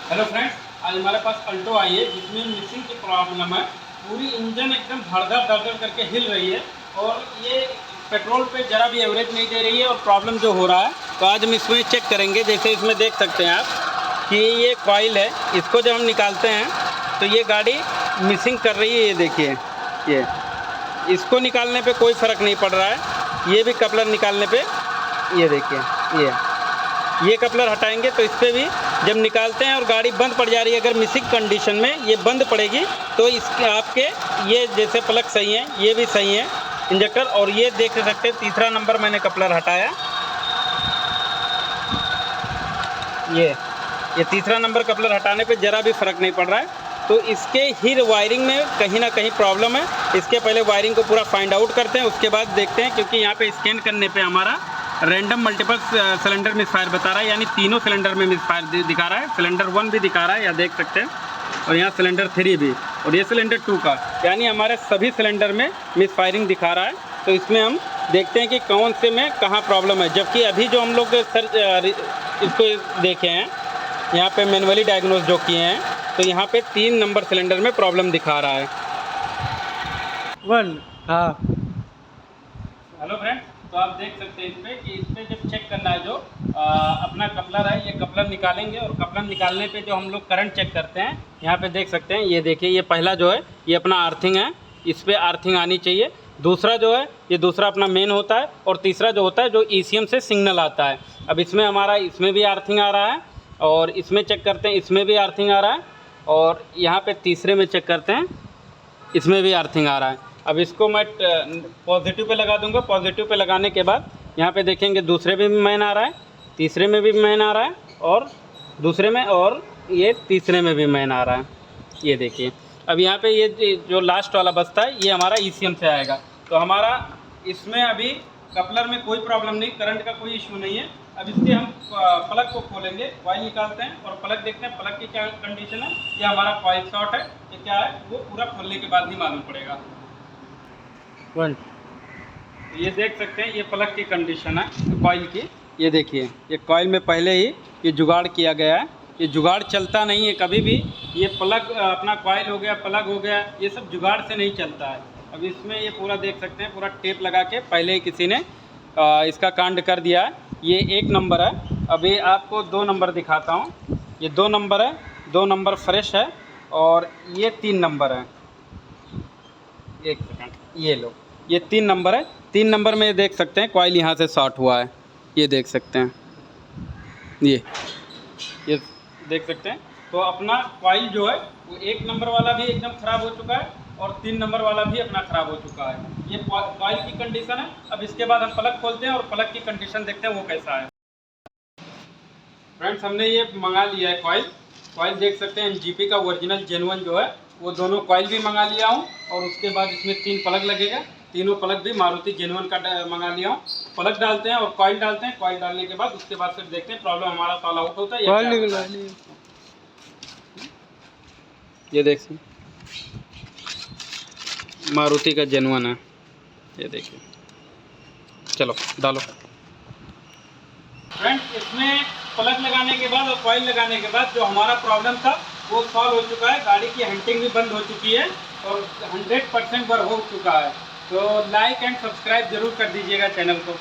Hello friends, आज हमारे पास Alto आई है जिसमें मिसिंग की प्रॉब्लम है। पूरी इंजन एकदम धड़-धड़ करके हिल रही है और ये पेट्रोल पे ज़रा भी एवरेज नहीं दे रही है और प्रॉब्लम जो हो रहा है तो आज हम इसमें चेक करेंगे। जैसे इसमें देख सकते हैं आप कि ये कॉइल है, इसको जब हम निकालते हैं तो ये गाड़ी मिसिंग कर रही है। ये देखिए, ये इसको निकालने पे कोई फ़र्क नहीं पड़ रहा है। ये भी कपलर निकालने पे, ये देखिए, ये कपलर हटाएंगे तो इस पर भी जब निकालते हैं और गाड़ी बंद पड़ जा रही है, अगर मिसिंग कंडीशन में ये बंद पड़ेगी तो इसके आपके ये जैसे प्लग सही है, ये भी सही है इंजेक्टर। और ये देख सकते हैं तीसरा नंबर मैंने कपलर हटाया, ये तीसरा नंबर कपलर हटाने पे ज़रा भी फ़र्क नहीं पड़ रहा है। तो इसके ही वायरिंग में कहीं ना कहीं प्रॉब्लम है। इसके पहले वायरिंग को पूरा फाइंड आउट करते हैं, उसके बाद देखते हैं। क्योंकि यहाँ पे स्कैन करने पे हमारा रैंडम मल्टीपल सिलेंडर मिसफायर बता रहा है, यानी तीनों सिलेंडर में मिसफायर दिखा रहा है। सिलेंडर 1 भी दिखा रहा है, या देख सकते हैं, और यहाँ सिलेंडर 3 भी, और ये सिलेंडर 2 का, यानी हमारे सभी सिलेंडर में मिसफायरिंग दिखा रहा है। तो इसमें हम देखते हैं कि कौन से में कहाँ प्रॉब्लम है। जबकि अभी जो हम लोग इसको देखे हैं, यहाँ पे मैनुअली डायग्नोज जो किए हैं, तो यहाँ पे 3 नंबर सिलेंडर में प्रॉब्लम दिखा रहा है। हाँ, हेलो फ्रेंड्स, तो आप देख सकते हैं इस पर जब चेक करना है जो अपना कपलर है, ये कपलर निकालेंगे और कपलर निकालने पे जो हम लोग करंट चेक करते हैं, यहाँ पे देख सकते हैं, ये देखिए, ये पहला जो है ये अपना अर्थिंग है, इस पर अर्थिंग आनी चाहिए। दूसरा जो है ये दूसरा अपना मेन होता है, और तीसरा जो होता है जो ECM से सिग्नल आता है। अब इसमें हमारा इसमें भी अर्थिंग आ रहा है, और इसमें चेक करते हैं, इसमें भी अर्थिंग आ रहा है, और यहाँ पर तीसरे में चेक करते हैं, इसमें भी अर्थिंग आ रहा है। अब इसको मैं पॉजिटिव पे लगा दूंगा। पॉजिटिव पे लगाने के बाद यहाँ पे देखेंगे दूसरे में भी मैन आ रहा है, तीसरे में भी मैन आ रहा है, और दूसरे में, और ये तीसरे में भी मैन आ रहा है। ये देखिए, अब यहाँ पे ये जो लास्ट वाला बचता है ये हमारा ECM से आएगा। तो हमारा इसमें अभी कपलर में कोई प्रॉब्लम नहीं, करंट का कोई इशू नहीं है। अब इसके हम प्लग को खोलेंगे, कॉइल निकालते हैं और प्लग देखते हैं प्लग की क्या कंडीशन है। ये हमारा कॉइल शॉर्ट है, ये क्या है वो पूरा खोलने के बाद ही मालूम पड़ेगा। ये देख सकते हैं, ये प्लग की कंडीशन है कॉइल की। ये देखिए, ये कॉइल में पहले ही ये जुगाड़ किया गया है। ये जुगाड़ चलता नहीं है कभी भी। ये प्लग अपना कॉइल हो गया, प्लग हो गया, ये सब जुगाड़ से नहीं चलता है। अब इसमें ये पूरा देख सकते हैं, पूरा टेप लगा के पहले ही किसी ने इसका कांड कर दिया है। ये 1 नंबर है। अभी आपको 2 नंबर दिखाता हूँ। ये 2 नंबर है, 2 नंबर फ्रेश है, और ये 3 नंबर है। एक सेकंड, ये लो, ये 3 नंबर है। 3 नंबर में देख सकते हैं कॉइल यहाँ से शॉर्ट हुआ है, ये देख सकते हैं, ये देख सकते हैं। तो अपना कॉइल जो है वो 1 नंबर वाला भी एकदम ख़राब हो चुका है, और 3 नंबर वाला भी अपना ख़राब हो चुका है। ये कॉइल की कंडीशन है। अब इसके बाद हम प्लग खोलते हैं और प्लग की कंडीशन देखते हैं वो कैसा है। फ्रेंड्स, हमने ये मंगा लिया है कॉइल देख सकते हैं, NGP का ओरिजिनल जेन्युइन जो है वो दोनों कॉइल भी मंगा लिया हूँ, और उसके बाद इसमें 3 प्लग लगेगा। तीनों प्लग भी मारुति जेन्युइन का मंगा लिया हूँ। प्लग डालते हैं और कॉइल डालते हैं। कॉइल डालने के बाद उसके बाद फिर देखते हैं प्रॉब्लम हमारा सॉल्व आउट होता है या क्या होता है। ये देखिए, मारुति का जेन्युइन है, ये देखिए। चलो डालो। फ्रेंड्स, इसमें प्लग लगाने के बाद और कॉइल लगाने के बाद जो हमारा प्रॉब्लम था वो सॉल्व हो चुका है। गाड़ी की हंटिंग भी बंद हो चुकी है और 100% वर्क हो चुका है। तो लाइक एंड सब्सक्राइब जरूर कर दीजिएगा चैनल को।